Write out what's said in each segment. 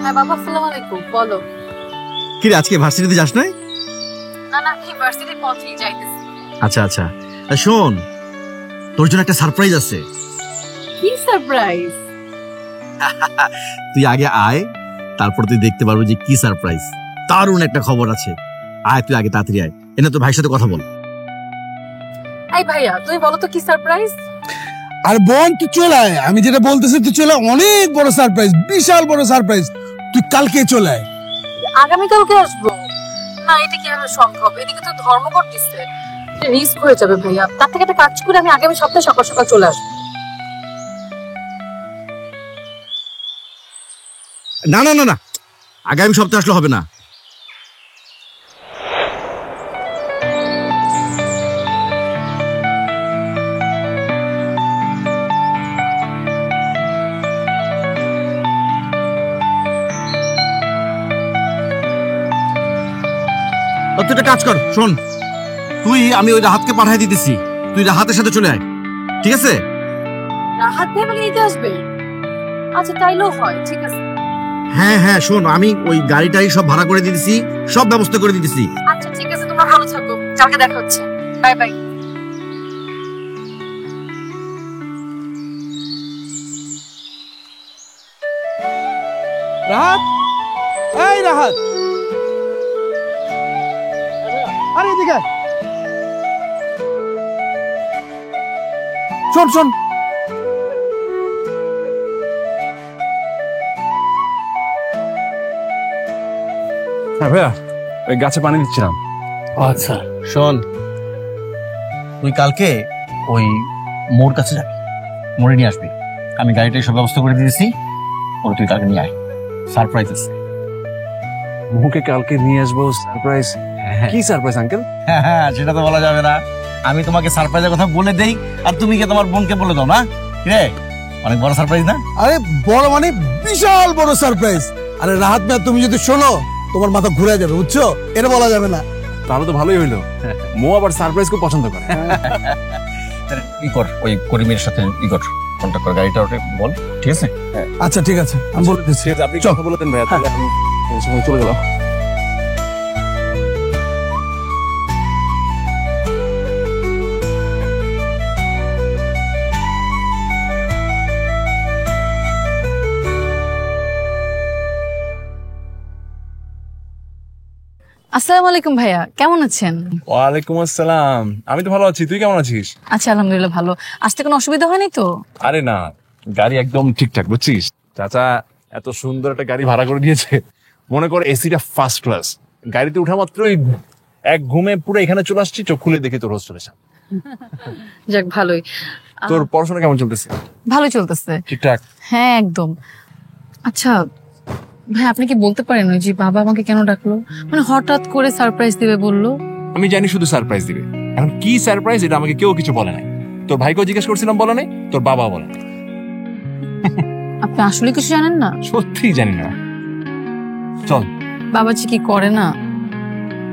হ্যাঁ বাবা, আসসালামু আলাইকুম। বলো। কি রে, আজকে ভার্সিটিতে যাস নাই? না না, ইউনিভার্সিটির পথেই যাইতেছি। আচ্ছা আচ্ছা, শোন, তোর জন্য একটা সারপ্রাইজ আছে। কি সারপ্রাইজ? তুই আগে আয়, তারপর তুই দেখতে পারবি যে কি সারপ্রাইজ। দারুণ একটা খবর আছে। আয়, তুই আগে তাড়াতাড়ি আয়। এনে তোর ভাইয়ের সাথে কথা বল। এই ভাইয়া, তুমি বলো তো কি সারপ্রাইজ? আর বোন তুই চলে আয়, আমি যেটা বলতেছি তুই চলে আয়। অনেক বড় সারপ্রাইজ, বিশাল বড় সারপ্রাইজ। তুই কালকে চলে আয়। আগামীকালকে আসবো? না, এটা কিভাবে সম্ভব? এদিকে তো ধর্মঘট দিচ্ছে, রিস্ক হয়ে যাবে ভাইয়া। তার থেকে একটা কাজ করে আমি আগামী সপ্তাহে সকাল সকাল চলে আসবো। না না না না, আগামী সপ্তাহে আসলে হবে না। তুই একটা কাজ কর, শোন, আমি ওই রাহাতকে পাঠিয়ে দিতেছি, তুই রাহাতের সাথে চলে আয়, ঠিক আছে? রাহাত ভাই আমাকে নিতে আসবে? আচ্ছা, তাইলেও হয়, ঠিক আছে। হ্যাঁ হ্যাঁ, শোন, আমি ওই গাড়িটাই সব ভাড়া করে দিতেছি, সব ব্যবস্থা করে দিতেছি। আচ্ছা ঠিক আছে, তোমরা ভালো থাকো, কালকে দেখা হচ্ছে। Bye bye. রাহাত, এই রাহাত, আরে এদিকে আয়। শোন শোন, হ্যাঁ ভাইয়া, ওই গাছে পানি দিচ্ছিলাম। আচ্ছা শোন, তুই কালকে ওই মোড় কাছে যাবি, মোড়ে নিয়ে আসবি। আমি গাড়িটাই সব ব্যবস্থা করে দিয়েছি, ওর তুই কালকে নিয়ে আয়, সারপ্রাইজ আছে। মুখে কালকে নিয়ে আসবো সারপ্রাইজ? কি সারপ্রাইজ আঙ্কেল? হ্যাঁ হ্যাঁ, সেটা তো বলা যাবে না। আমি তোমাকে সারপ্রাইজের কথা বলে দেই, আর তুমি কি তোমার বোনকে বলে দাও না? রে, অনেক বড় সারপ্রাইজ না? আরে বড় মানে বিশাল বড় সারপ্রাইজ। আরে রাহাত ভাই, তুমি যদি শোনো তোমার মাথা ঘুরে যাবে, বুঝছো? এটা বলা যাবে না। তাহলে তো ভালোই হইলো, মো আবার সারপ্রাইজ খুব পছন্দ করে। ই কর, ওই করিমের সাথে কন্ট্যাক্ট কর, গাড়িটা ওটা বল, ঠিক আছে? আচ্ছা ঠিক আছে, আমি বলে দিচ্ছি। আপনি কথা বলে দেন ভাইয়া, তাহলে আমি চলে গেলাম। আসসালামু আলাইকুম ভাইয়া, কেমন আছেন? ওয়ালাইকুম আসসালাম, আমি তো ভালো আছি, তুই কেমন আছিস? আচ্ছা আলহামদুলিল্লাহ ভালো। আসতে কোনো অসুবিধা হয়নি তো? আরে না, গাড়ি একদম ঠিকঠাক, বুঝছিস? চাচা এত সুন্দর একটা গাড়ি ভাড়া করে দিয়েছে, মনে কর এসিটা ফার্স্ট ক্লাস। গাড়িতে উঠা মাত্রই এক ঘুমে পুরো এখানে চলে আসছি, চোখ খুলে দেখি তোর হোস্টেল এসে। যাক ভালোই। তোর পড়াশোনা কেমন চলতেছে? ভালোই চলতেছে। ঠিকঠাক? হ্যাঁ একদম। আচ্ছা ভাই, আপনি কি বলতে পারেন ওই যে বাবা আমাকে কেন ডাকলো? মানে হঠাৎ করে সারপ্রাইজ দিবে বললো। আমি জানি শুধু সারপ্রাইজ দিবে, এখন কি সারপ্রাইজ এটা আমাকে কেউ কিছু বলে নাই। তোর ভাইকেও জিজ্ঞেস করছিলাম, বলে নাই, তোর বাবা বলে নাই। আপনি আসলে কিছু জানেন না? সত্যিই জানি না। চল। বাবাজি কি করে না?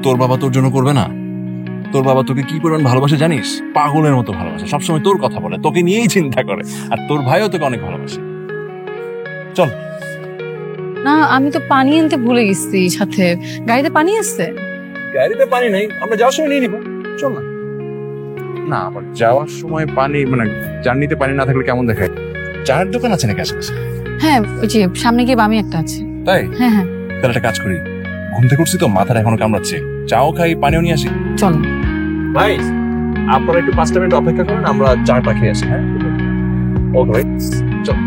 তোর বাবা তোর জন্য করবে না? তোর বাবা তোকে কি পরিমাণ ভালোবাসে জানিস? পাগলের মতো ভালোবাসে, সবসময় তোর কথা বলে, তোকে নিয়েই চিন্তা করে। আর তোর ভাইও তোকে অনেক ভালোবাসে। চল। না, আমি তো পানি আনতে ভুলে গেছি সাথে। গাড়িতে পানি আছে? গাড়িতে পানি নেই, আমরা যাওয়ার সময় নিয়ে নিবো। চল না। না, আবার যাওয়ার সময় পানি, মানে জার্নিতে পানি না থাকলে কেমন দেখায়? চায়ের দোকান আছে নাকি আশেপাশে? হ্যাঁ, ওই যে সামনে গিয়ে বামে একটা আছে। তাই? হ্যাঁ হ্যাঁ। তাহলে একটা কাজ করি, ঘুম থেকে উঠছি তো, মাথাটা এখনো কামড়াচ্ছে, চাও খাই, পানিও নিয়ে আসি। চল ভাই, আপনারা একটু 5 মিনিট অপেক্ষা করেন, আমরা চাটা খেয়ে আসি। হ্যাঁ ওকে ভাই, চল।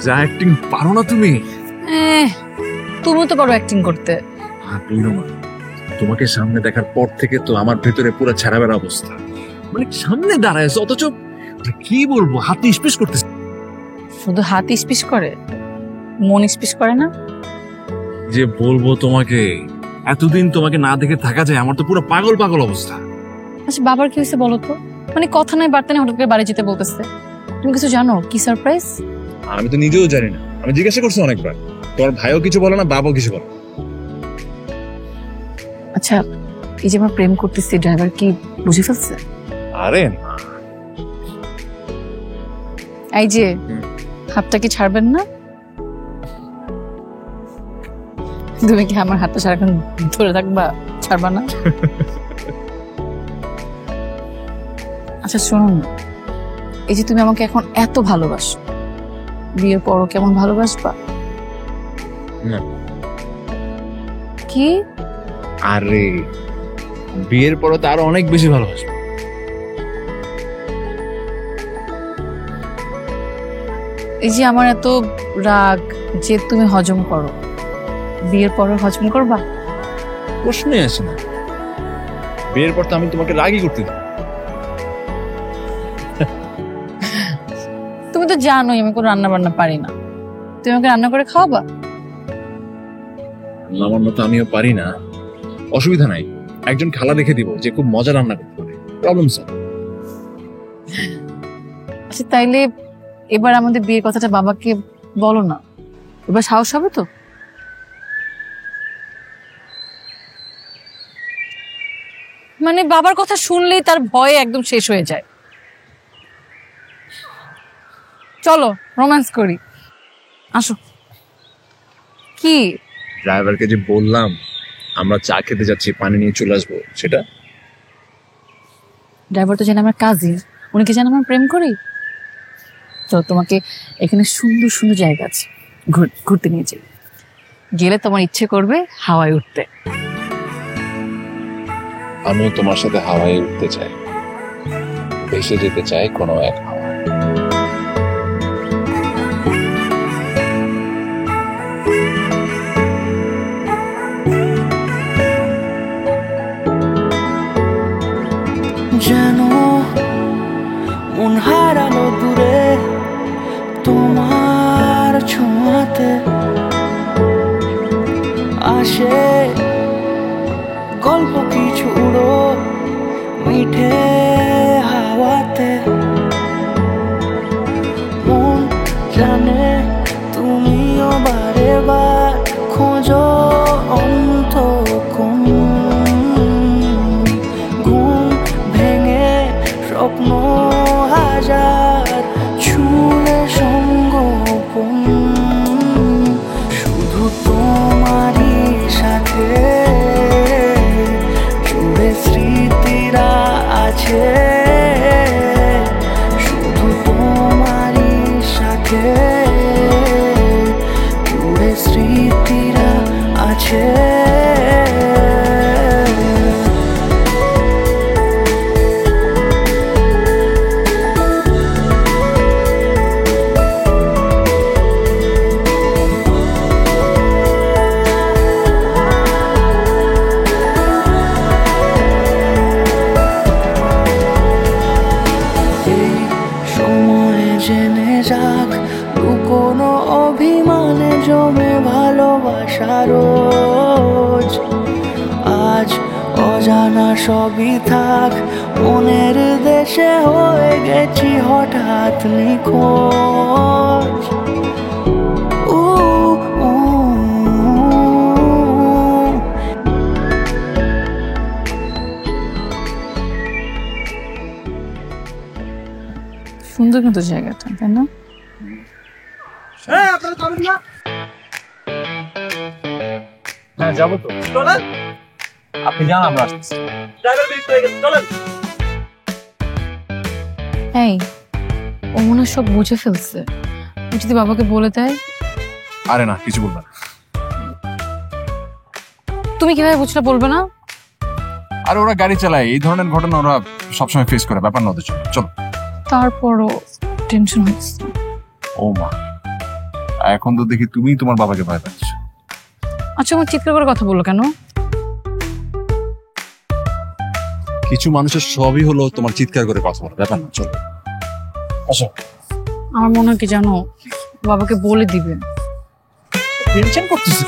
যা অ্যাক্টিং পারো না তুমি। তুমি তো পারো অ্যাক্টিং করতে। তোমাকে সামনে দেখার পর থেকে তো আমার ভেতরে পুরো ছাড়া বেড়া অবস্থা। মানে সামনে দাঁড়ায় অথচ কি বলবো, হাত ইস্পিস করতেছে। শুধু হাত ইস্পিস করে, মন ইস্পিস করে না? যে বলবো তোমাকে, এতদিন তোমাকে না দেখে থাকা যায়, আমার তো পুরো পাগল পাগল অবস্থা। আচ্ছা বাবার কি হয়েছে বলো তো? মানে কথা নাই বার্তা নেই, হঠাৎ করে বাড়ি যেতে বলতেছে। তুমি কিছু জানো কি সারপ্রাইজ? আমি তো নিজেও জানি না, আমি জিজ্ঞাসা করছি অনেকবার, তোমার ভাইও কিছু বলে না, বাবাও কিছু বলে না। আচ্ছা এই যে আমরা প্রেম করতেছি, ড্রাইভার কি বুঝে ফেলছে? আরে এই যে হাতটা কি ছাড়বেন না? তুমি কি আমার হাতটা সারাক্ষণ ধরে থাকবা, ছাড়বা না? আচ্ছা শোনো না, এই যে তুমি আমাকে এখন এত ভালোবাসো, বিয়ের পরও কেমন ভালোবাসবা? না। কি? আরে বিয়ের পরে তো আরো অনেক বেশি ভালোবাসবো। এই যে আমার এত রাগ যে তুমি হজম করো, বিয়ের পরও হজম করবা? প্রশ্নই আসে না, বিয়ের পর তো আমি তোমাকে রাগই করতে দিই। তুমি তো জানোই আমি কোনো রান্না বান্না পারি না, তুমি আমাকে রান্না করে খাওয়াবা? আমার মতো আমিও পারি না, অসুবিধা নাই, একজন খালা দেখে দিব যে খুব মজা রান্না করতে পারে, প্রবলেম সলভ। আচ্ছা তাইলে এবার আমাদের বিয়ের কথাটা বাবাকে বলো না, এবার সাহস হবে তো? মানে বাবার কথা শুনলেই তার ভয় একদম শেষ হয়ে যায়। চলো রোম্যান্স করি, আসো। কি? ড্রাইভারকে যে বললাম আমরা চা খেতে যাচ্ছি, পানি নিয়ে চলে আসবো, সেটা ড্রাইভার তো জানে আমার কাজিন, উনি কি জানে আমার প্রেম করি? তো তোমাকে এখানে সুন্দর সুন্দর জায়গা আছে, ঘুরতে নিয়ে যাই, গেলে তোমার ইচ্ছে করবে হাওয়ায় উঠতে। আমিও তোমার সাথে হাওয়ায় উঠতে চাই, ভেসে যেতে চাই কোনো এক হাওয়া। যেন মন হারালো দূরে তোমার ছোঁয়াতে, আসে গল্প কিছু উড়ো মিঠে হাওয়াতে। মন জানে তুমিও বারে বার খোঁজো অন্ত কোন, ঘুম ভেঙে স্বপ্ন হাজার ছুঁড়ে সঙ্গোপন, শুধু তোমারই সাথে জুড়ে স্মৃতিরা আছে, শুধু তোমারই সাথে জুড়ে স্মৃতিরা আছে। এই সময় জেনে যাক লুকোনো অভিমানে জমে ভালোবাসা রোজ, আজ অজানা সবই থাক, মনের দেশে হয়ে গেছি হঠাৎ নিখোঁজ। উ, উ, সুন্দর কিন্তু জায়গাটা, তাই না? হ্যাঁ যাবো তো, আপনি জান আমরা আসতেছি। এই ও মনে হয় সব বুঝে ফেলছে, ও যদি বাবাকে বলে দেয়? আরে না, কিছু বলবে না। তুমি কিভাবে বুঝলে বলবে না? আর ওরা গাড়ি চালায়, এই ধরনের ঘটনা ওরা সবসময় ফেস করে, ব্যাপার না ওদের জন্য। চলো। তারপরও টেনশন হচ্ছে। ও মা, এখন তো দেখি তুমি তোমার বাবাকে ভয় পাচ্ছ। আচ্ছা আমার চিৎকার করে কথা বললো কেন? কিছু মানুষের সবই হলো তোমার চিৎকার করে কথা বলা, ব্যাপার না। চলো আসো। আমার মনে হয় কি জানো, বাবাকে বলে দিবে। টেনশন করতেছি,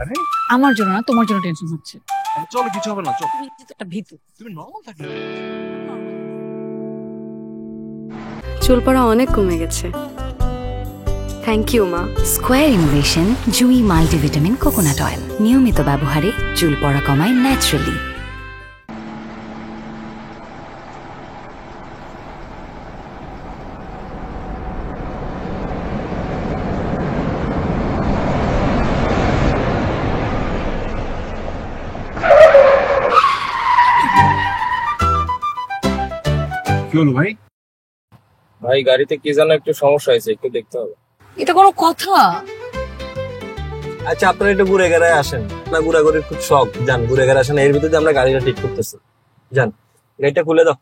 আরে আমার জন্য না, তোমার জন্য টেনশন হচ্ছে। চলো, কিছু হবে না, চলো। তুমি তো একটা ভীতু। তুমি নর্মাল থাকলে। চুল পড়া অনেক কমে গেছে। থ্যাংক ইউ মা। স্কোয়ার ইনোভেশন জুই মাল্টিভিটামিন কোকোনাট অয়েল নিয়মিত ব্যবহারে চুল পড়া কমায় ন্যাচারালি। কি হলো ভাই? ভাই গাড়িতে কি যেন একটু সমস্যা হয়েছে, একটু দেখতে হবে। এটা কোনো কথা? আচ্ছা আপনারা একটু ঘুরে গেড়ায় আসেন না, ঘুরাঘুরির খুব শখ, যান ঘুরে গেড়ে আসেন। এর ভিতরে আমরা গাড়িটা ঠিক করতেছি, যান গাড়িটা খুলে দাও।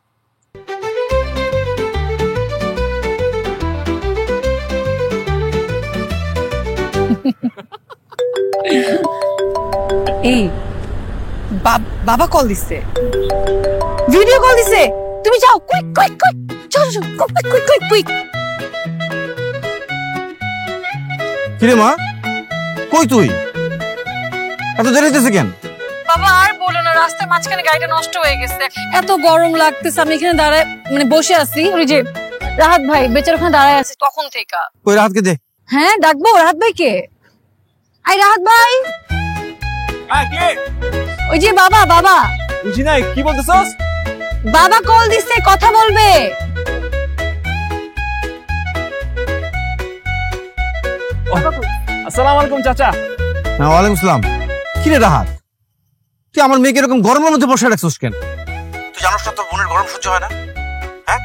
এই বাবা কল দিছে, ভিডিও কল দিছে। তুমি যাও, কুইক কুইক কুইক, চল চল, কুইক কুইক কুইক কুইক। কিরে মা, কই তুই? এত দেরি হইতেছে কেন? বাবা আর বলো না, রাস্তার মাঝখানে গাড়িটা নষ্ট হয়ে গেছে, এত গরম লাগতেছে। আমি এখানে দাঁড়ায় বসে আছি, ওই যে রাহাত ভাই বেচার ওখানে দাঁড়ায় আছে তখন থেকে। কই রাহাতকে দে। হ্যাঁ ডাকবো রাহাত ভাইকে। আই রাহাত ভাই। কে? ওই যে বাবা বাবা। বুঝি নাই, কি বলতেছস? বাবা কল দিছে, কথা বলবে। আসসালামু আলাইকুম চাচা। হ্যাঁ ওয়ালাইকুম আসসালাম। কিরে রাহাত, তুই আমার মেয়েকে এরকম গরমের মধ্যে বসে রাখছিস কেন? তুই জানোস না তোর বোনের গরম সহ্য হয় না? হ্যাঁ,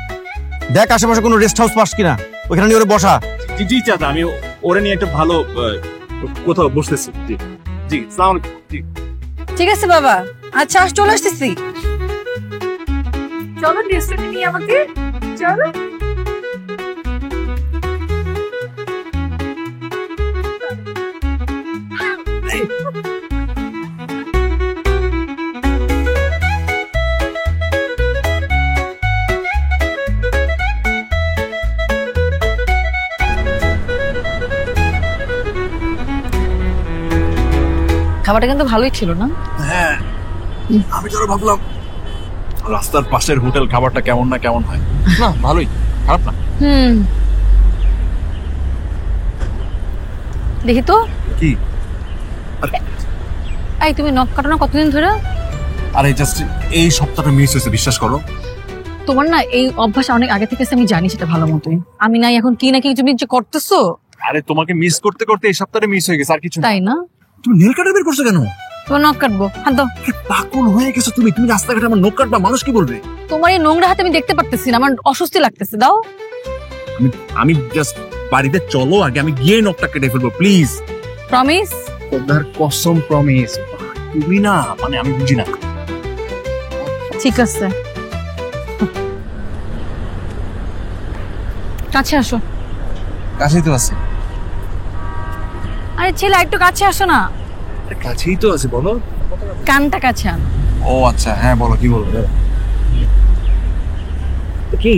দেখ আশেপাশে কোনো রেস্ট হাউস পাস কিনা, ওখানে নিয়ে ওরে বসা। জি জি চাচা, আমি ওরে নিয়ে একটা ভালো কোথাও বসতেছি। জি জি, আসসালামু আলাইকুম। জি ঠিক আছে বাবা, আচ্ছা চলে আসতেছি। চলো ডিস্ট্রিক্টে নিয়ে আমাকে, চলো। খাবারটা কিন্তু ভালোই ছিল না? হ্যাঁ, আমি তো ভাবলাম রাস্তার পাশের হোটেল খাবারটা কেমন না কেমন হয়। না ভালোই, খারাপ না। দেখি তো। কি? এই তুমি নখ কাটো না কতদিন ধরে? আরে জাস্ট এই সপ্তাহটা মিস হয়েছে, বিশ্বাস করো। তোমার না এই অভ্যাস অনেক আগে থেকে আছে, আমি জানি সেটা ভালো মতোই। আমি নাই এখন কি নাকি তুমি যে করতেছো। আরে তোমাকে মিস করতে করতে এই সপ্তাহটা মিস হয়ে গেছে, আর কিছু না। তাই না? তুমি নেল কাটার বের করছো কেন? তোমার নখ কাটবো, হাত দাও। পাগল হয়ে গেছো তুমি। তুমি রাস্তাঘাটে আমার নখ কাটবা, মানুষ কি বলবে? তোমার এই নোংরা হাতে আমি দেখতে পারতেছি না, আমার অস্বস্তি লাগতেছে। দাও। আমি জাস্ট বাড়িতে চলো, আগে আমি গিয়ে নখটা কেটে ফেলবো, প্লিজ। প্রমিস? খোদার কসম প্রমিস। তুমি না, মানে আমি বুঝি না। ঠিক আছে, কাছে আসো। কাছেই তো আছে। আরে ছেলে একটু কাছে আসো না। কাছেই তো আছে, বলো। কানটা কাছে আন। ও আচ্ছা, হ্যাঁ বলো, কি বলবো? কি?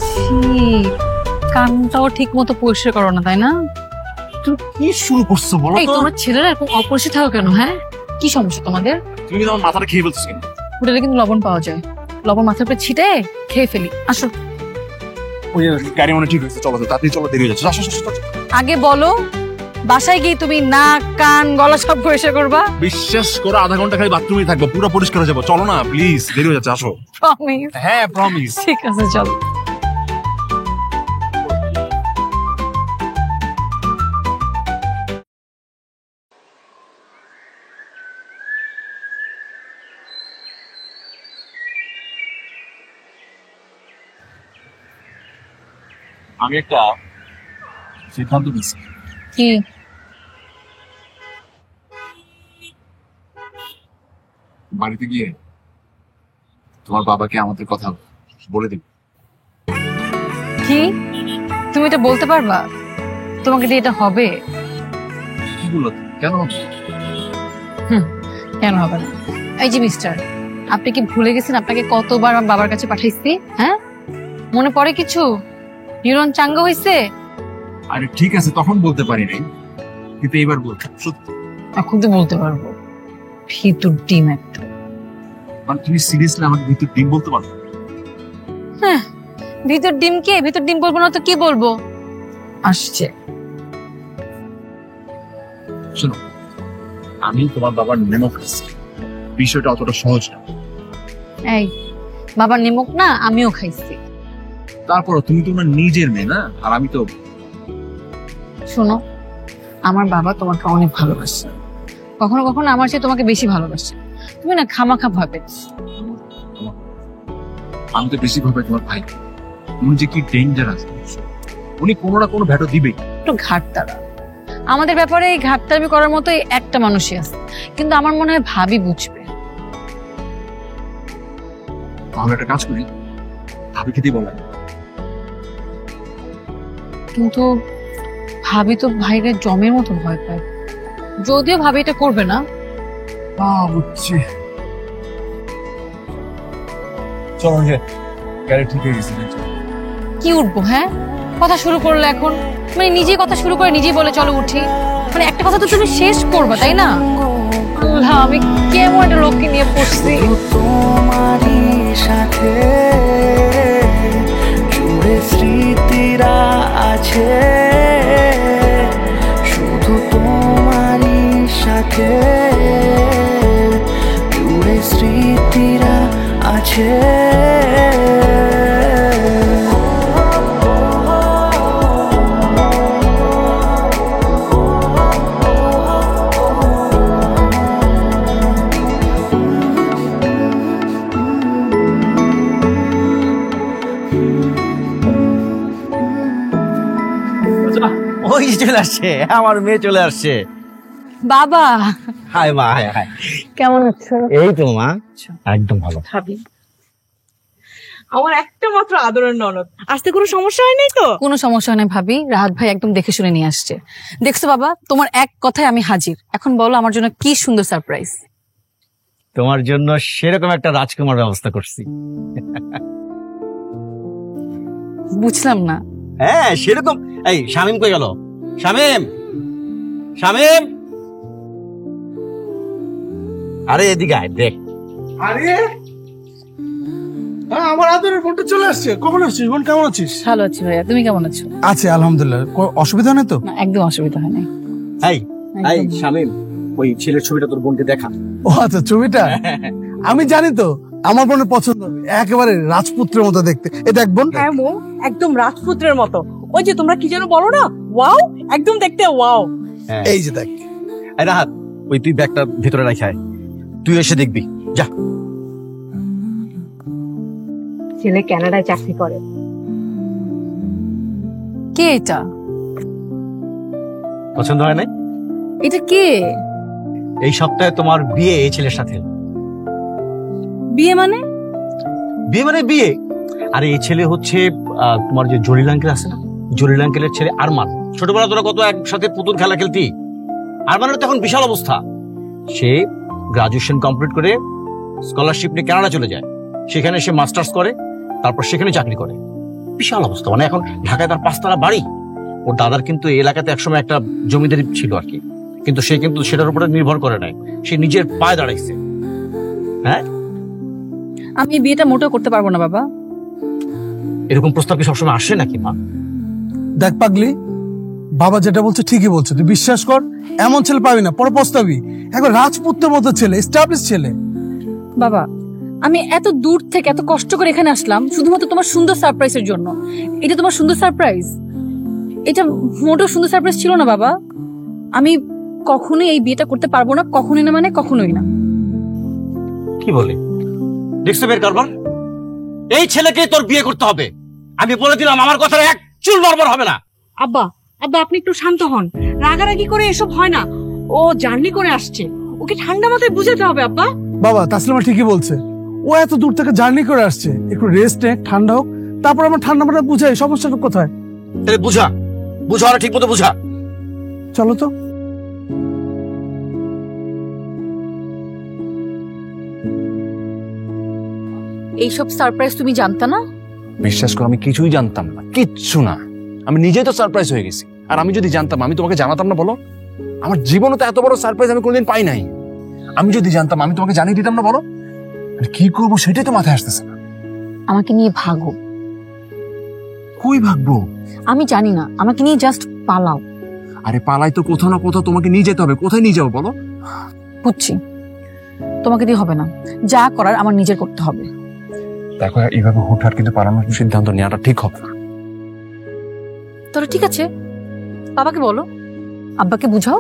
ছি, কানটাও ঠিক মতো পরিষ্কার করো না, তাই না? তুমি কি শুরু করছো বলো এই তো? তোমার ছেলেরা এরকম অপরিষ্কার থাকো কেন? হ্যাঁ, কি সমস্যা তোমাদের? তুমি কিন্তু আমার মাথাটা খেয়ে ফেলছো কেন? হোটেলে কিন্তু লবণ পাওয়া যায়, লবণ মাথার উপরে ছিটে খেয়ে ফেলি। আসো। ওই গাড়ি মনে ঠিক হয়েছে, চলো তো তাড়াতাড়ি, চলো, দেরি হয়ে যাচ্ছে। আসো, আসো, আসো। আগে বলো বাসায় গিয়ে তুমি নাক কান গলা সব পরিষ্কার করবা? বিশ্বাস করো, আধা ঘন্টা খালি বাথরুমে থাকবো, পুরো পরিষ্কার হয়ে যাবো। চলো না প্লিজ, দেরি হয়ে যাচ্ছে, আসো। প্রমিস? হ্যাঁ প্রমিস। ঠিক আছে চলো। আমি একটা সিদ্ধান্ত নিচ্ছি। কি? বাড়িতে গিয়ে তোমার বাবাকে আমাদের কথা বলে দিন। কি? তুমি এটা বলতে পারবা? তোমাকে দিয়ে এটা হবে? কি বলো? কেন হবে? কেন হবে না? এই যে মিস্টার, আপনি কি ভুলে গেছেন আপনাকে কতবার আমার বাবার কাছে পাঠাইছি? হ্যাঁ, মনে পড়ে কিছু? নিউরন চাঙ্গা হইছে? আরে ঠিক আছে, তখন বলতে পারি নাই, কিন্তু এইবার বলছি সত্যি। এখন তো বলতে পারবো, ভিতর ডিম একটা। মানে তুমি সিরিয়াসলি আমাকে ভিতর ডিম বলতে পারো? হ্যাঁ, ভিতর ডিম কে? ভিতর ডিম বলবো না তো কি বলবো? আসছে। শোনো, আমি তোমার বাবার নেমো খাইছি, বিষয়টা অতটা সহজ না। এই বাবার নিমক না আমিও খাইছি। তারপরও তুমি তোমার নিজের মেয়ে না, আর আমি তো। শোনো, আমার বাবা তোমাকে অনেক ভালোবাসে, কখনো কখনো আমার চেয়ে তোমাকে বেশি ভালোবাসে। তুমি না খামাখা ভাবে। আমি তো বেশি ভাবে তোমার ভাই, উনি যে কি ডেঞ্জারাস, উনি কোনো না কোনো ভ্যাটো দিবেই। একটু ঘাটতারা, আমাদের ব্যাপারে এই ঘাটতারামি করার মতো একটা মানুষই আছে, কিন্তু আমার মনে হয় ভাবি বুঝবে। তাহলে একটা কাজ করি, ভাবিকে দিয়ে বলা। কিন্তু ভাবি তো ভাইরে জমের মতো ভয় পায়, যদিও ভাবি এটা করবে না। বুঝছি। চলো, গাড়ি ঠিক হয়ে গেছে। কি উঠবো? হ্যাঁ, কথা শুরু করলে এখন, মানে নিজেই কথা শুরু করে নিজেই বলে চলো উঠি। মানে একটা কথা তো তুমি শেষ করবে, তাই না? আল্লাহ, আমি কেমন একটা লোককে নিয়ে পড়ছি। তোমারই সাথে জুড়ে স্মৃতিরা আছে, শুধু তোমারই সাথে জুড়ে স্মৃতিরা আছে। ওই যে চলে আসছে, আমার মেয়ে চলে আসছে। বাবা, হাই মা, হাই হাই। কেমন আছো? এই তো মা, একদম ভালো। ভাবি, আমার একটা মাত্র আদরের ননদ, আসতে কোনো সমস্যা হয় নাই তো? কোনো সমস্যা হয় না ভাবি, রাহাত ভাই একদম দেখে শুনে নিয়ে আসছে। দেখছো বাবা, তোমার এক কথায় আমি হাজির। এখন বলো আমার জন্য কি সুন্দর সারপ্রাইজ। তোমার জন্য সেরকম একটা রাজকুমার ব্যবস্থা করছি। বুঝলাম না। হ্যাঁ সেরকম। এই শামিম কই গেল? শামিম, শামিম, আরে এদিকে আয়, দেখ। আরে আমার আদরের বোনটা চলে আসছে। কখন আসছিস বোন? কেমন আছিস? ভালো আছি ভাইয়া, তুমি কেমন আছো? আছি আলহামদুলিল্লাহ। অসুবিধা নেই তো? না, একদম অসুবিধা হয় নাই। এই এই শামিম, ওই ছেলের ছবিটা তোর বোনকে দেখা। ও আচ্ছা, ছবিটা আমি জানি তো, আমার বোনের পছন্দ হবে, একেবারে রাজপুত্রের মতো দেখতে। এ দেখ বোন। হ্যাঁ মো, একদম রাজপুত্রের মতো। ওই যে তোমরা কি যেন বলো না, ওয়াও, একদম দেখতে ওয়াও। এই যে দেখ। এই রাহাত, ওই তুই ব্যাগটা ভিতরে রাখায়, তুই এসে দেখবি, যা। ছেলে কানাডায় চাকরি করে। কে এটা? পছন্দ হয় নাই? এটা কে? এই সপ্তাহে তোমার বিয়ে এই ছেলের সাথে। বিয়ে মানে? বিয়ে মানে বিয়ে। আরে এই ছেলে হচ্ছে তোমার যে জলিল আঙ্কেল আছে না, জলিল আঙ্কেলের ছেলে আরমান। ছোটবেলা তোরা কত একসাথে পুতুল খেলা খেলতি। আরমানের তো এখন বিশাল অবস্থা। সে গ্রাজুয়েশন কমপ্লিট করে স্কলারশিপ নিয়ে কানাডা চলে যায়, সেখানে সে মাস্টার্স করে, তারপর সেখানে চাকরি করে। বিশাল অবস্থা, মানে এখন ঢাকায় তার 5 তলা বাড়ি। ওর দাদার কিন্তু এই এলাকাতে একসময় একটা জমিদারি ছিল আর কি, কিন্তু সে কিন্তু সেটার উপরে নির্ভর করে নাই, সে নিজের পায়ে দাঁড়াইছে। হ্যাঁ, আমি বিয়েটা মোটেও করতে পারবো না বাবা। এরকম প্রস্তাব কি সবসময় আসে নাকি মা? দেখ পাগলি, বাবা যেটা বলছে ঠিকই বলছে, তুই বিশ্বাস কর। এমন ছেলে পাবি না, পরে পস্তাবি। একবার রাজপুত্রের মতো ছেলে, এস্টাবলিশ ছেলে। বাবা, আমি এত দূর থেকে এত কষ্ট করে এখানে আসলাম শুধুমাত্র তোমার সুন্দর সারপ্রাইজের জন্য। এটা তোমার সুন্দর সারপ্রাইজ? এটা মোটেও সুন্দর সারপ্রাইজ ছিল না বাবা। আমি কখনোই এই বিয়েটা করতে পারবো না, কখনোই না, মানে কখনোই না। কি বলে? দেখছো বের কারবার? এই ছেলেকে তোর বিয়ে করতে হবে। আমি বলে দিলাম, আমার কথার এক চুল নড়বড় হবে না। আব্বা, আব্বা আপনি একটু শান্ত হন, রাগারাগি করে এসব হয় না। ও জার্নি করে আসছে, ওকে ঠান্ডা মাথায় বুঝাতে হবে আব্বা। বাবা, তাসলিমা ঠিকই বলছে। ও এত দূর থেকে জার্নি করে আসছে, একটু রেস্ট নে, ঠান্ডা হোক, তারপর আমার ঠান্ডা মাথায় বুঝাই সমস্যাটা কোথায়। তাহলে বুঝা, বুঝা ঠিক মতো বুঝা। চলো তো। এইসব সারপ্রাইজ তুমি জানতা না? বিশ্বাস করো, আমি কিছুই জানতাম না, কিচ্ছু না। আমি নিজেই তো সারপ্রাইজ হয়ে গেছি। আর আমি যদি জানতাম, আমি তোমাকে জানাতাম না বলো? আমার জীবনে তো এত বড় সারপ্রাইজ আমি কোনোদিন পাই নাই। আমি যদি জানতাম আমি তোমাকে জানিয়ে দিতাম না বলো? কি করবো সেটাই তো মাথায় আসতেছে না। আমাকে নিয়ে ভাগো। কই ভাগবো? আমি জানি না, আমাকে নিয়ে জাস্ট পালাও। আরে পালাই তো কোথাও না কোথাও তোমাকে নিয়ে যেতে হবে। কোথায় নিয়ে যাবো বলো? বুঝছি, তোমাকে দিয়ে হবে না, যা করার আমার নিজের করতে হবে। দেখো এইভাবে হুটহাট কিন্তু পালানোর সিদ্ধান্ত নেওয়াটা ঠিক হবে না। তাহলে ঠিক আছে, বাবাকে বলো, আব্বাকে বুঝাও।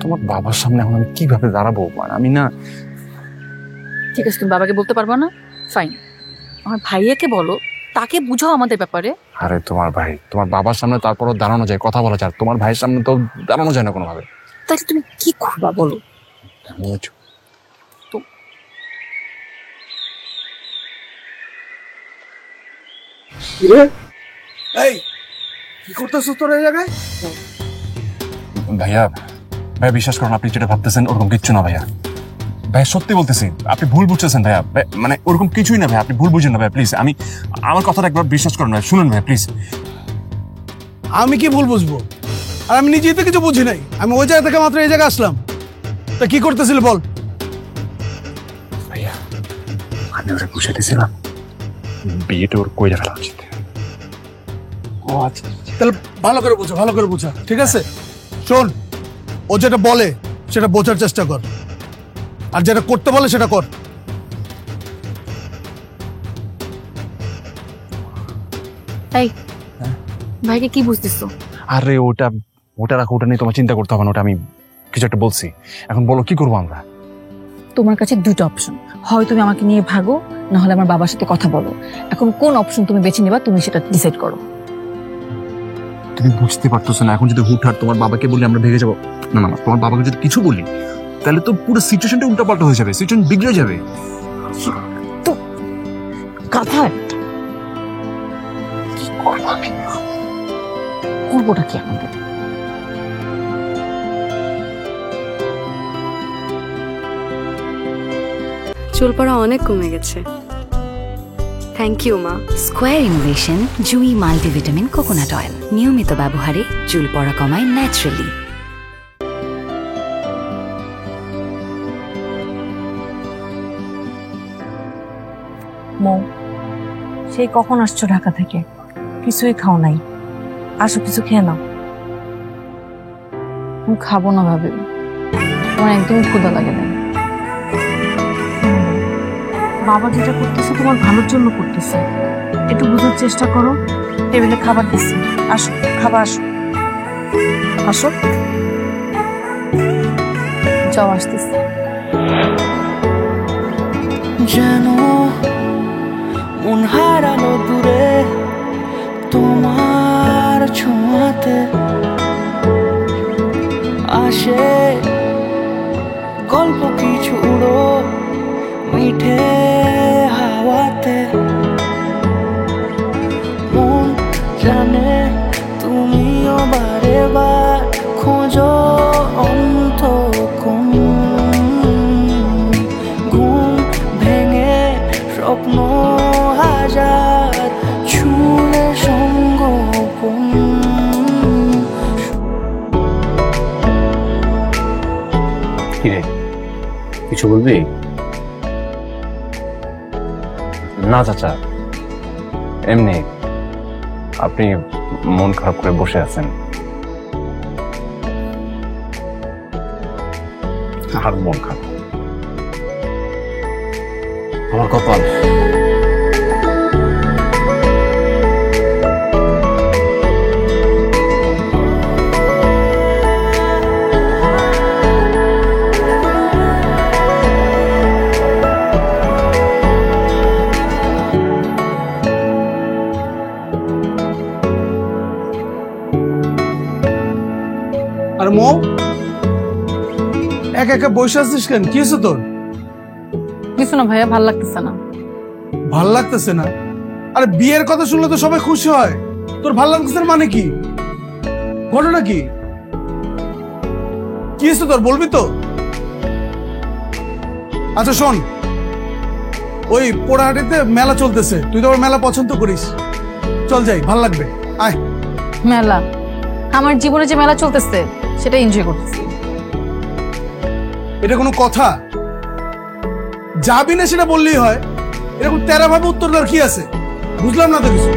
তোমার বাবার সামনে এখন আমি কিভাবে দাঁড়াবো? আমি না। ঠিক আছে, তুমি বাবাকে বলতে পারবা না, ফাইন, আমার ভাইয়াকে বলো, তাকে বুঝাও আমাদের ব্যাপারে। আরে তোমার ভাই, তোমার বাবার সামনে তারপরও দাঁড়ানো যায়, কথা বলা যায়, তোমার ভাইয়ের সামনে তো দাঁড়ানো যায় না কোনোভাবে। তাহলে তুমি কি করবা বলো? এই কি করতেছো তোর এই জায়গায়? ভাইয়া, ভাইয়া বিশ্বাস করুন, আপনি যেটা ভাবতেছেন ওরকম কিচ্ছু না ভাইয়া। ভাইয়া সত্যি বলতেছি, আপনি ভুল বুঝতেছেন ভাইয়া। মানে ওরকম কিছুই না ভাইয়া, আপনি ভুল বুঝেন না ভাইয়া, প্লিজ। আমার কথাটা একবার বিশ্বাস করুন ভাই, শুনুন ভাইয়া প্লিজ। আমি কি ভুল বুঝবো? আর আমি নিজেই তো কিছু বুঝি নাই, আমি ওই জায়গা থেকে মাত্র এই জায়গায় আসলাম। তা কি করতেছিল বল? ভাইয়া আমি ওরা বুঝে দিয়েছিলাম বিয়েটা ওর কইরা ফেলা উচিত। ও আচ্ছা, তাহলে ভালো করে বোঝা, ভালো করে বোঝা, ঠিক আছে? শোন, ও যেটা বলে সেটা বোঝার চেষ্টা কর, আর যেটা করতে বলে সেটা কর। এই ভাইকে কি বুঝতেছো? আরে ওটা ওটা রাখো, ওটা নিয়ে তোমার চিন্তা করতে হবে না। ওটা আমি কিছু একটা বলছি, এখন বলো কি করবো আমরা? তোমার কাছে দুটো অপশন, হয় তুমি আমাকে নিয়ে ভাগো, না হলে আমার বাবার সাথে কথা বলো। এখন কোন অপশন তুমি বেছে নেবা, তুমি সেটা ডিসাইড করো। তুমি বুঝতে পারতেছো না, এখন যদি হুটহাট তোমার বাবাকে বলি আমরা ভেঙে যাবো। না না, তোমার বাবাকে যদি কিছু বলি তাহলে তো পুরো সিচুয়েশনটা উল্টাপাল্টা হয়ে যাবে, সিচুয়েশন বিগড়ে যাবে। তো কথা কি করবো আমি? করবোটা কি আমাদের? চুল পড়া অনেক কমে গেছে। থ্যাংক ইউ মা। স্কোয়ার ইনোভেশন জুই মাল্টিভিটামিন কোকোনাট অয়েল, নিয়মিত ব্যবহারে চুল পড়া কমায় ন্যাচারালি। মৌ, সেই কখন আসছো ঢাকা থেকে? কিছুই খাও নাই, আসো কিছু খেয়ে নাও। আমি খাবো না ভাবি, আমার একদমই ক্ষুধা লাগে না। বাবা যেটা করতেছে তোমার ভালোর জন্য করতেছে, একটু বোঝার চেষ্টা করো। টেবিলে খাবার দিচ্ছি, আসো খাবার, আসো আসো। যাও, আসতেছি। যেন মন হারালো দূরে তোমার ছোঁয়াতে, আসে গল্প কিছু উড়ো মিঠে হাওয়াতে। মন জানে তুমিও বারে বার খোঁজো অন্ত কোন, ঘুম ভেঙে স্বপ্ন হাজার ছুঁড়ে সঙ্গোপন। কিরে কিছু বলবি? না চাচা, এমনি। আপনি মন খারাপ করে বসে আছেন। আর মন খারাপ আমার কপাল। আর মৌ, একা একা বসে আছিস কেন? কি হয়েছে তোর? কিছু না ভাইয়া, ভাল লাগতেছে না। ভাল লাগতেছে না? আরে বিয়ের কথা শুনলে তো সবাই খুশি হয়, তোর ভাল লাগতেছে না মানে কি? ঘটনা কি? কি হয়েছে তোর, বলবি তো? আচ্ছা শোন, ওই পোড়াহাটিতে মেলা চলতেছে, তুই তো আবার মেলা পছন্দ করিস, চল যাই, ভাল লাগবে, আয়। মেলা? আমার জীবনে যে মেলা চলতেছে সেটা এনজয় করতেছি। এটা কোনো কথা? যাবি না সেটা বললেই হয়, এরকম তেরা ভাবে উত্তর দেওয়ার কি আছে? বুঝলাম না তো কিছু।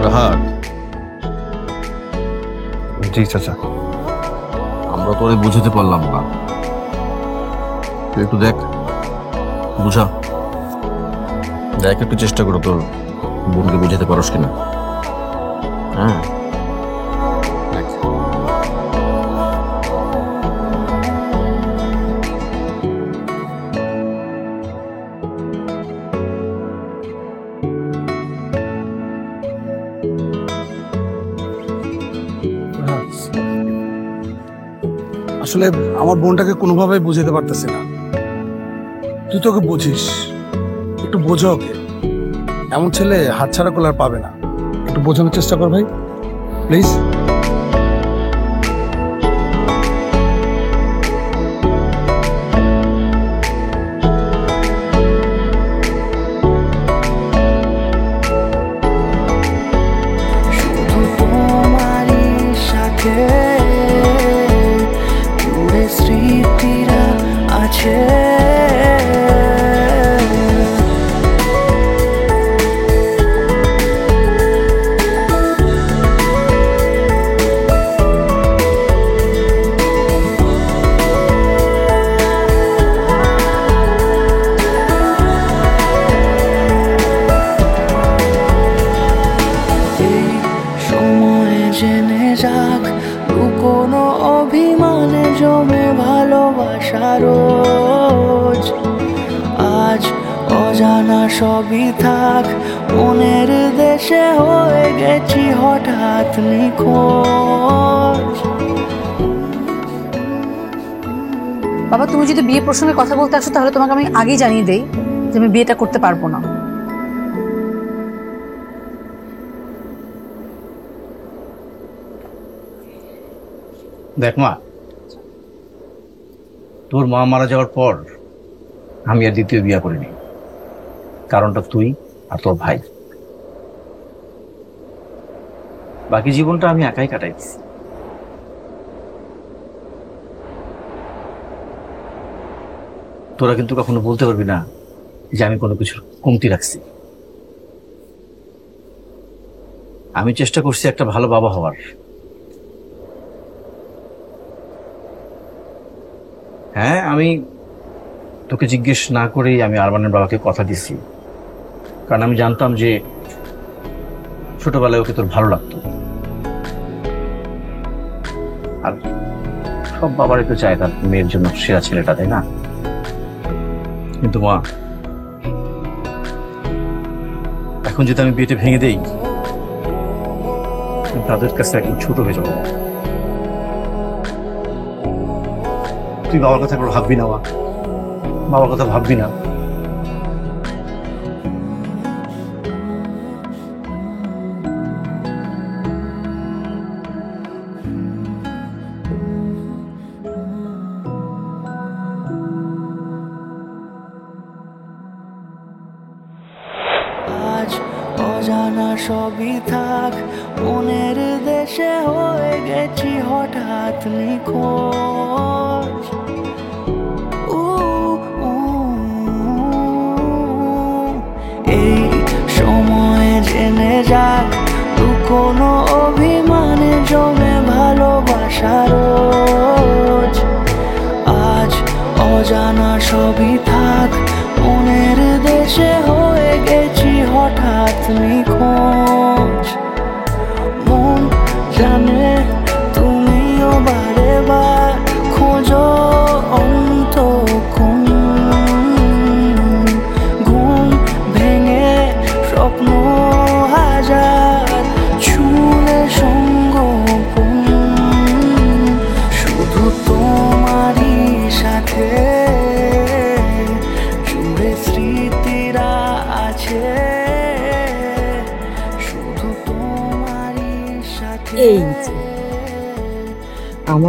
রাহাত, জি চাচা। আমরা তো বুঝাতে পারলাম না, তুই একটু দেখ, বুঝা দেখ, একটু চেষ্টা করো তোর বোনকে বুঝাতে পারোস কিনা। হ্যাঁ আসলে আমার বোনটাকে কোনোভাবেই বুঝাতে পারতেছি না। তুই তোকে বুঝিস, একটু বোঝা ওকে। এমন ছেলে হাতছাড়া করলে আর পাবে না। একটু বোঝানোর চেষ্টা কর ভাই, প্লিজ। শুধু তোমারই সাথে জুড়ে স্মৃতিরা আছে। এই সময় জেনে যাক লুকোনো অভিমানে জমে ভালোবাসা রোজ। আজ অজানা সবই থাক, মনের দেশে হয়ে গেছি হঠাৎ নিখোঁজ। বাবা, তুমি যদি বিয়ে প্রসঙ্গে কথা বলতে আসো তাহলে তোমাকে আমি আগেই জানিয়ে দেই যে আমি বিয়েটা করতে পারবো না। দেখ মা, তোর মা মারা যাওয়ার পর আমি আর দ্বিতীয় বিয়ে করিনি। কারণটা তুই আর তোর ভাই। বাকি জীবনটা আমি একাই কাটাইছি। তোরা কিন্তু কখনো বলতে পারবি না যে আমি কোনো কিছুর কমতি রাখছি। আমি চেষ্টা করছি একটা ভালো বাবা হওয়ার। হ্যাঁ, আমি তোকে জিজ্ঞেস না করেই আমি আরমানের বাবাকে কথা দিছি, কারণ আমি জানতাম যে ছোটবেলায় ওকে তোর ভালো লাগতো। আর সব বাবারই তো চায় তার মেয়ের জন্য সেরা ছেলেটা, তাই না? কিন্তু মা, এখন যদি আমি বিয়েটা ভেঙে দেই তাদের কাছে একদম ছোট হয়ে যাবো। তুই বাবার কথা একবার ভাববি না মা, বাবার কথা ভাববি না। আজ অজানা সবই থাক, মনের দেশে হয়ে গেছি হঠাৎ নিখোঁজ। এই সময় জেনে যাক লুকোনো অভিমানে জমে ভালোবাসা রোজ। আজ অজানা সবই থাক, মনের দেশে হয়ে গেছি হঠাৎ নিখোঁজ। মন জানে তুমিও বারে বার খোঁজো অন্তক্ষণ। ঘুম ভেঙে স্বপ্ন হাজার ছুঁলে সঙ্গ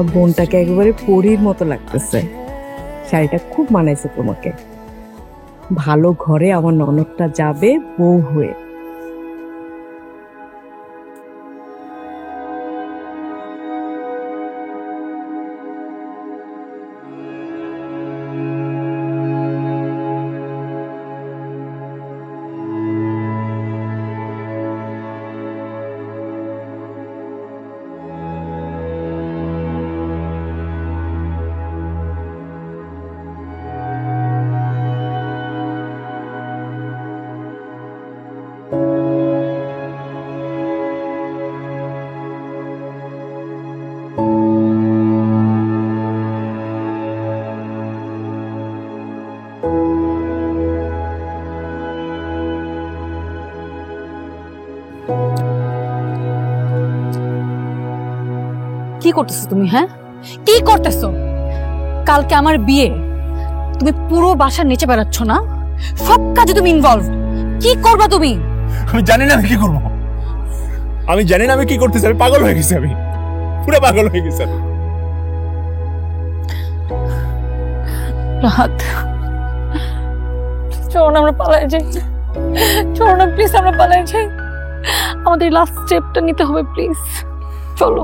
আমার বোনটাকে একেবারে পরীর মতো লাগতেছে। শাড়িটা খুব মানাইছে তোমাকে। ভালো ঘরে আমার ননদটা যাবে বউ হয়ে। কি করতেছো তুমি? হ্যাঁ, কি করতেছো? কালকে আমার বিয়ে, তুমি পুরো বাসার নিচে বেড়াচ্ছ না? সব কাজে তুমি ইনভলভ। কি করবা তুমি? আমি জানি না আমি কি করবো, আমি জানি না আমি কি করতেছি। আমি পাগল হয়ে গেছি, আমি পুরো পাগল হয়ে গেছি আমি। রাহাত, চলো না আমরা পালাই যাই। চলো না প্লিজ, আমরা পালাই যাই। আমাদের লাস্ট স্টেপটা নিতে হবে প্লিজ। চলো।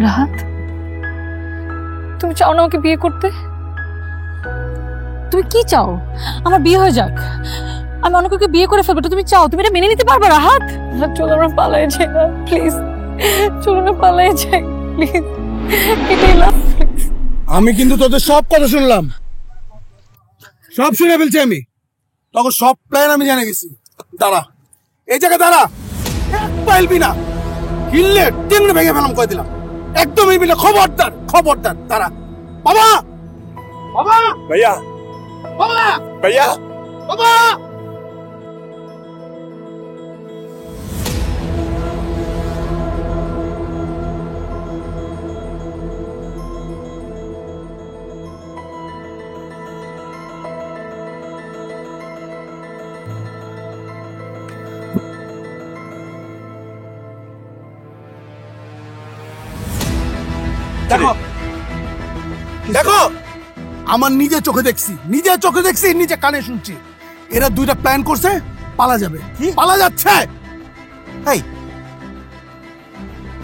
রাহাত, তুমি চাও না আমাকে বিয়ে করতে? তুমি কি চাও? আমার বিয়ে হয়ে যাক, আমি অন্য কাউকে বিয়ে করে ফেলবো। তুমি চাও? তুমি এটা মেনে নিতে পারবে? রাহাত, চলো আমরা পালাই যাই না প্লিজ। চলো না পালাই যাই প্লিজ। এটাই লাস্ট। আমি কিন্তু তোদের সব কথা শুনলাম, সব শুনে ফেলছি আমি। তখন সব প্ল্যান আমি জেনে গেছি। দাঁড়া, এই জায়গায় দাঁড়া, পাইলবি না। হিললে টেনে ভেঙে ফেলাম কয়ে দিলাম। একদম এই বিলে খবরদার, খবরদার। দাঁড়া বাবা, বাবা, ভাইয়া, বাবা, ভাইয়া, বাবা। দেখো, দেখো, আমার নিজে চোখে দেখছি, নিজে চোখে দেখছি, নিজে কানে শুনছি। এরা দুইটা প্ল্যান করছে, পালা যাবে। পালা যাচ্ছে। এই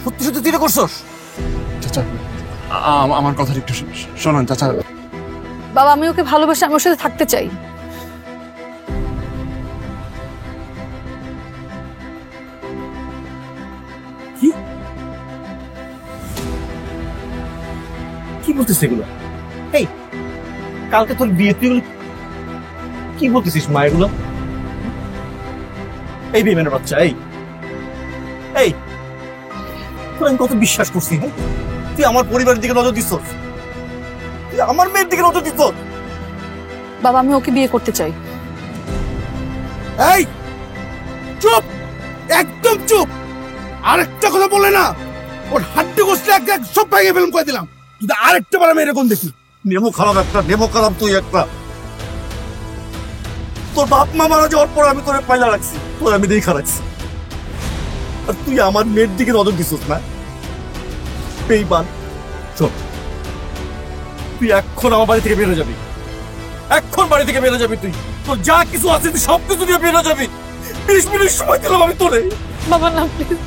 সত্যি সত্যি তুই এটা করছস? চাচা আমার কথা একটু শোনান চাচা। বাবা, আমি ওকে ভালোবাসি, আমি ওর সাথে থাকতে চাই। কি বলতেছিস এগুলো? এই কালকে তোর বিয়ে, তুই কি বলতেছিস মা এগুলো? এই বেমেনের বাচ্চা, এই এই তোর আমি কত বিশ্বাস করছি। হ্যাঁ, তুই আমার পরিবারের দিকে নজর দিচ্ছ, তুই আমার মেয়ের দিকে নজর দিচ্ছ। বাবা, আমি ওকে বিয়ে করতে চাই। এই চুপ, একদম চুপ। আরেকটা কথা বলে না, ওর হাড্ডি গোষ্ঠী এক এক সব ভেঙে ফেলুন করে দিলাম। যদি আরেকটা বার আমি এরকম দেখি। নেমো খারাপ একটা, নেমো খারাপ তুই একটা। তোর বাপ মা মারা যাওয়ার পর আমি তোরে পাইলা রাখছি, তোর আমি দেখা রাখছি, আর তুই আমার মেয়ের দিকে নজর দিছিস না। বেঈমান, শোন, তুই এখন আমার বাড়ি থেকে বেরো যাবি, এখন বাড়ি থেকে বেরো যাবি। তুই তোর যা কিছু আছে তুই সব কিছু দিয়ে বেরো যাবি। 20 মিনিট সময় দিলাম আমি তোরে। বাবা না প্লিজ।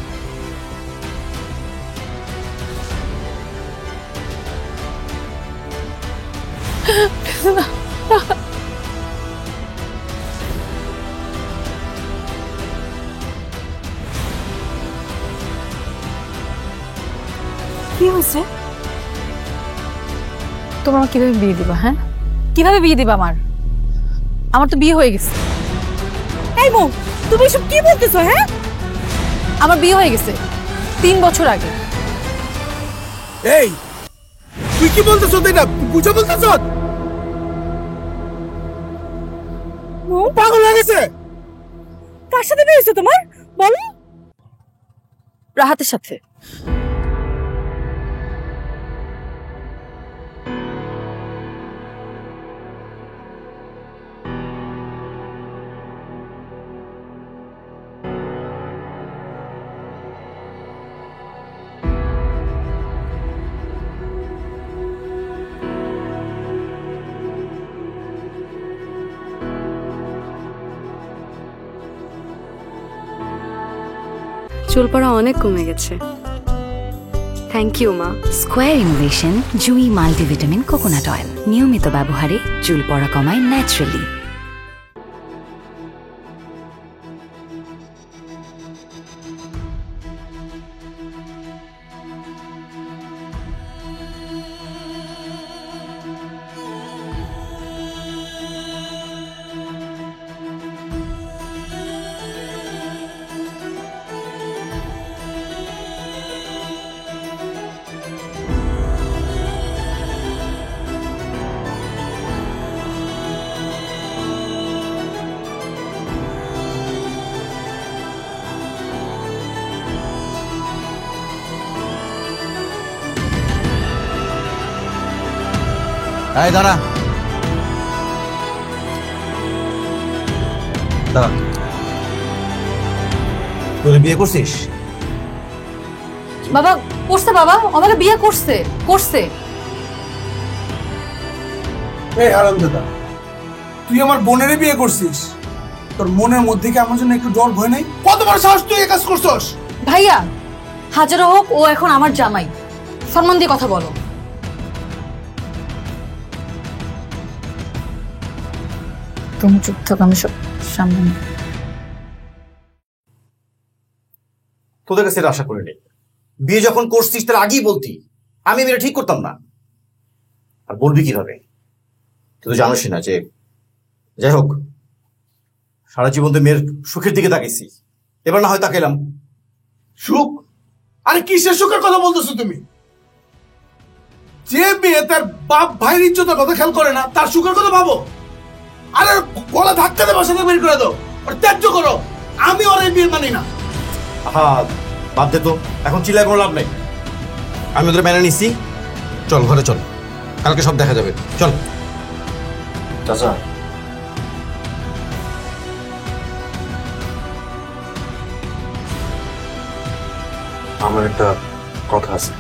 কি হয়েছে? তোমরা আমাকে কিভাবে বিয়ে দিবা? হ্যাঁ, কিভাবে বিয়ে দিবা? আমার তো বিয়ে হয়ে গেছে। এই বউ, তুমি সব কি বলতেছো? হ্যাঁ, আমার বিয়ে হয়ে গেছে 3 বছর আগে। এই তুই কি বলতেছ? এটা বুঝে বলতেছ? ও পাগল হয়ে গেছে। কার সাথে বিয়ে হয়েছে তোমার? বলো। রাহাতের সাথে। চুল পড়া অনেক কমে গেছে। থ্যাংক ইউ মা। স্কোয়ার ইনোভেশন জুই মাল্টিভিটামিন কোকোনাট অয়েল নিয়মিত ব্যবহারে চুল পড়া কমায় ন্যাচারালি। এই দাঁড়া দাঁড়া, তুই বিয়ে করছিস? বাবা করছে, বাবা আমাকে বিয়ে করছে করছে। এই হারামজাদা, তুই আমার বোনেরই বিয়ে করছিস? তোর মনের মধ্যে কি আমার জন্য একটু ডর ভয় নাই? কত বড় সাহস তুই এই কাজ করছস? ভাইয়া হাজারো হোক, ও এখন আমার জামাই, সম্মান দিয়ে কথা বলো। তুমি চুপ থাকো, আমি সব সামনে। তোদের কাছে এটা আশা করিনি। বিয়ে যখন করছিস তার আগেই বলতি, আমি এটা ঠিক করতাম না। আর বলবি কিভাবে? তুই তো জানোসই না যে, যাই হোক, সারা জীবন তো মেয়ের সুখের দিকে তাকাইছি, এবার না হয় তাকাইলাম। সুখ? আরে কিসের সুখের কথা বলতেছো তুমি? যে মেয়ে তার বাপ ভাইয়ের ইজ্জতের কথা খেয়াল করে না, তার সুখের কথা ভাবো? আরে গলা ধাক্কা দিয়ে বাসা থেকে বের করে দাও, আর ত্যায্য করো। আমি ওর এই বিয়ে মানি না। হ্যাঁ বাদ দে তো, এখন চিল্লায় কোনো লাভ নেই। আমি ওদের মেনে নিচ্ছি, চল ঘরে চল, কালকে সব দেখা যাবে, চল। চাচা, আমার একটা কথা আছে।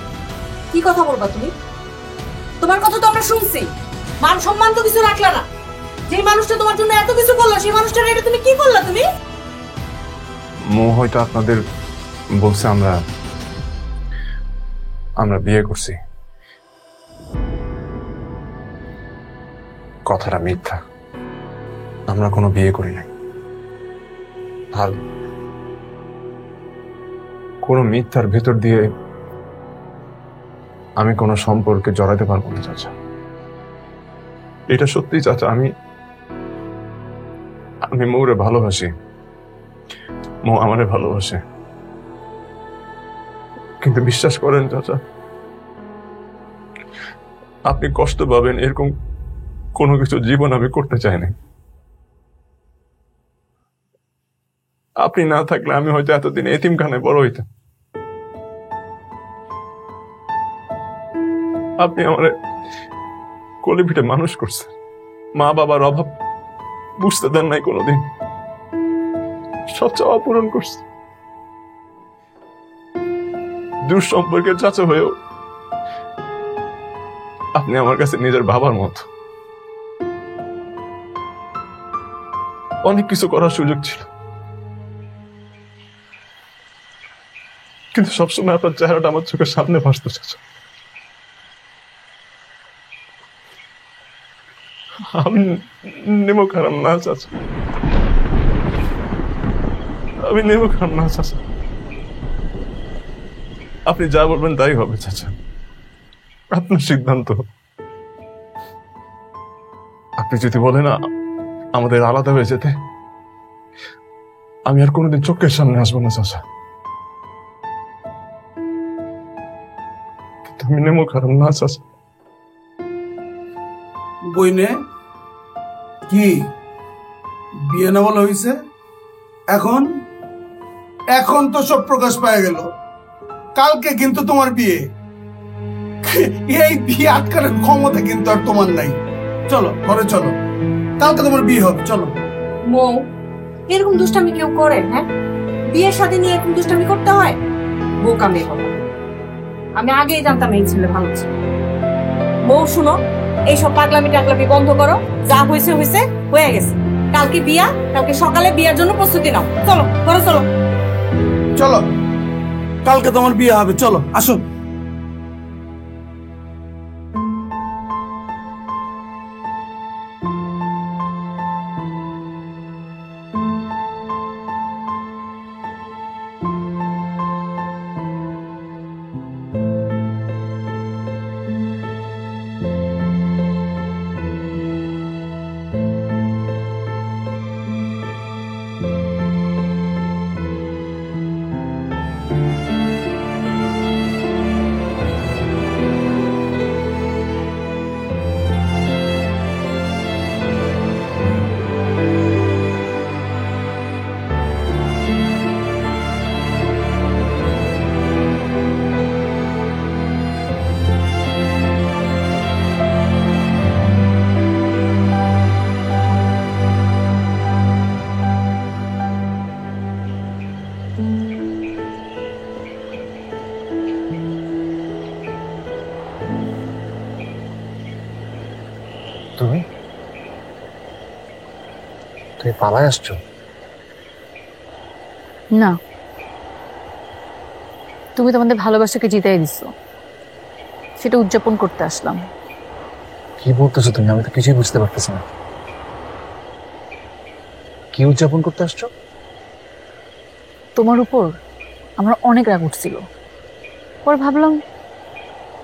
কি কথা বলবা তুমি? তোমার কথা তো আমরা শুনছি, মান সম্মান তো কিছু রাখলা না। যে মানুষটা তোমার জন্য এত কিছু করলো, সেই মানুষটার এটা তুমি কি করলা? তুমি মো হয়তো আপনাদের বলছে আমরা বিয়ে করছি। কথাটা মিথ্যা, আমরা কোনো বিয়ে করি নাই। আর কোনো মিথ্যার ভেতর দিয়ে আমি কোনো সম্পর্কে জড়াতে পারবো না চাচা। এটা সত্যি চাচা, আমি মৌরে ভালোবাসি, মৌ আমারে ভালোবাসে। কিন্তু বিশ্বাস করেন চাচা, আপনি কষ্ট পাবেন এরকম কোনো কিছু জীবন আমি করতে চাই না। আপনি না থাকলে আমি হয়তো এতদিন এতিমখানায় বড় হইতাম। আপনি আমার কোলে পিঠে মানুষ করছেন, মা বাবার অভাব বুঝতে দেন নাই কোনোদিন, সব চাওয়া পূরণ করছে। দূর সম্পর্কের চাচা হয়েও আপনি আমার কাছে নিজের বাবার মতো। অনেক কিছু করার সুযোগ ছিল, কিন্তু সবসময় আপনার চেহারাটা আমার চোখের সামনে ভাসতো চাচা। আমি নেমো খারাপ না চাচা, আমি নেমো খারাপ না চাচা। আপনি যা বলবেন তাই হবে চাচা, আপনার সিদ্ধান্ত। আপনি যদি বলেন আমাদের আলাদা হয়ে যেতে, আমি আর কোনোদিন চোখের সামনে আসবো না চাচা। কিন্তু আমি নেমো খারাপ না চাচা। বইনে কি বিয়ে না বলা হয়েছে? এখন তো সব প্রকাশ পায় গেল। কালকে কিন্তু তোমার বিয়ে। এই বিয়ে আটকানোর ক্ষমতা কিন্তু আর তোমার নাই। চলো ঘরে চলো, কালকে তোমার বিয়ে হবে, চলো। মৌ, এরকম দুষ্টামি কেউ করে? হ্যাঁ, বিয়ের সাথে নিয়ে এরকম দুষ্টামি করতে হয়? বোকা মেয়ে হবে। আমি আগেই জানতাম এই ছেলে ভালো ছিল। মৌ শুনো, এইসব পাগলামি টাগলামি বন্ধ করো। যা হয়েছে হয়েছে, হয়ে গেছে। কালকে বিয়া, কালকে সকালে বিয়ার জন্য প্রস্তুতি নাও। চলো ঘরে চলো। চলো কালকে তোমার বিয়ে হবে, চলো আসো। তুমি পালায় আসছো? না, তুমি তোমাদের ভালোবাসাকে জিতাই দিছো, সেটা উদযাপন করতে আসলাম। কি বলতেছো তুমি? আমি তো কিছুই বুঝতে পারতেছি না। কি উদযাপন করতে আসছো? তোমার উপর আমার অনেক রাগ উঠছিল, পরে ভাবলাম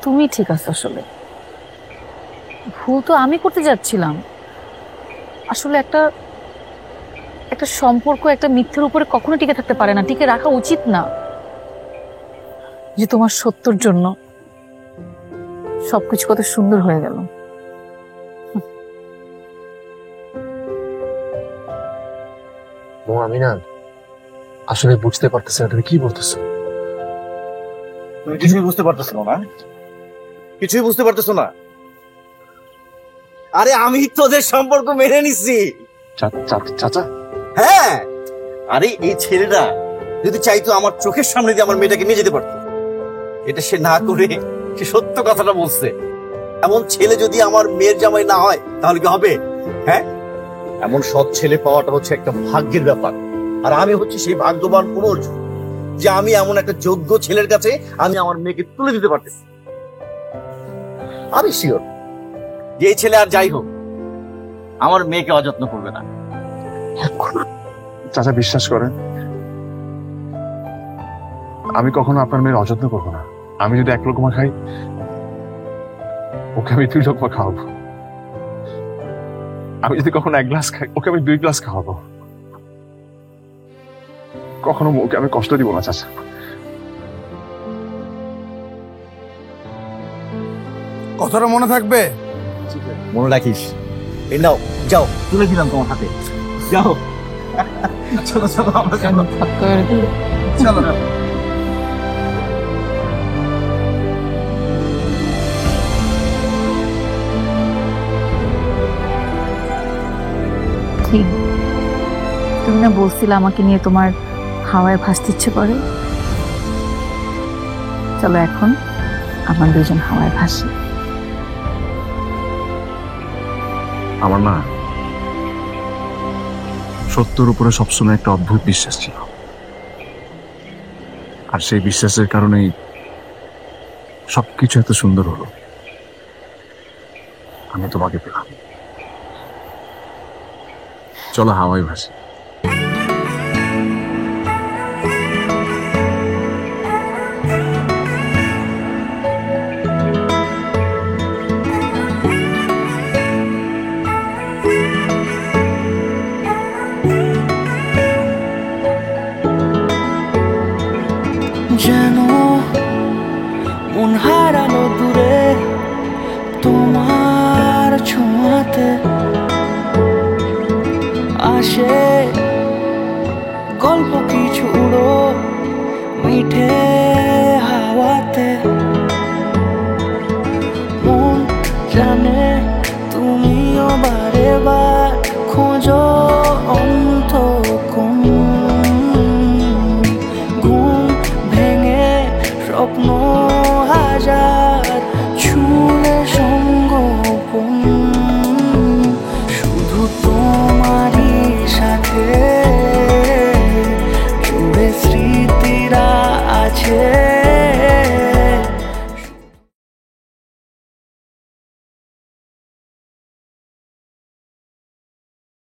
তুমি ঠিক আছো। আসলে ভুল তো আমি করতে যাচ্ছিলাম। আসলে একটা একটা সম্পর্ক একটা মিথ্যের উপরে কখনো টিকে থাকতে পারে না, টিকে রাখা উচিত না। যে তোমার সত্যর জন্য সবকিছু কত সুন্দর হয়ে গেল। আমি না আসলে বুঝতে পারতেছি না তুমি কি বলতেছো। তুমি কিছুই বুঝতে পারতেছো না? কিছুই বুঝতে পারতেছো না? আরে আমি তোদের সম্পর্ক মেনে নিছি। চাচা, হ্যাঁ, আরে এই ছেলেটা যদি চাইতো আমার চোখের সামনে দিয়ে আমার মেয়েটাকে নিয়ে যেতে পারতো, এটা সে না করে সে সত্য কথাটা বলছে। এমন ছেলে যদি আমার মেয়ের জামাই না হয় তাহলে কি হবে? হ্যাঁ, এমন সৎ ছেলে পাওয়াটা হচ্ছে একটা ভাগ্যের ব্যাপার। আর আমি হচ্ছে সেই ভাগ্যবান পুরুষ যে আমি এমন একটা যোগ্য ছেলের কাছে আমি আমার মেয়েকে তুলে দিতে পারতেছি। আমি শিওর যে এই ছেলে আর যাই হোক আমার মেয়েকে অযত্ন করবে না। চাচা বিশ্বাস করেন, আমি কখনো আপনার মেয়ের অযত্ন করবো না। আমি যদি 1 লোকমা খাই, ওকে আমি 2 লোকমা খাওয়াবো। আমি যদি কখনো 1 গ্লাস খাই, ওকে আমি 2 গ্লাস খাওয়াবো। কখনো ওকে আমি কষ্ট দিব না চাচা। কথাটা মনে থাকবে? মনে রাখিস। এই নাও, যাও, তুলে দিলাম তোমার হাতে, যাও। চলো চলো, আমরা চলো চলো। কি তুমি না বলছিলে আমাকে নিয়ে তোমার হাওয়ায় ভাসতে ইচ্ছে করে? চলো এখন আমরা দুজন হাওয়ায় ভাসি। আমার না সত্যের উপরে সবসময় একটা অদ্ভুত বিশ্বাস ছিল, আর সেই বিশ্বাসের কারণেই সবকিছু এত সুন্দর হলো। আমি তোমাকে পেলাম। চলো হাওয়ায় ভাসি।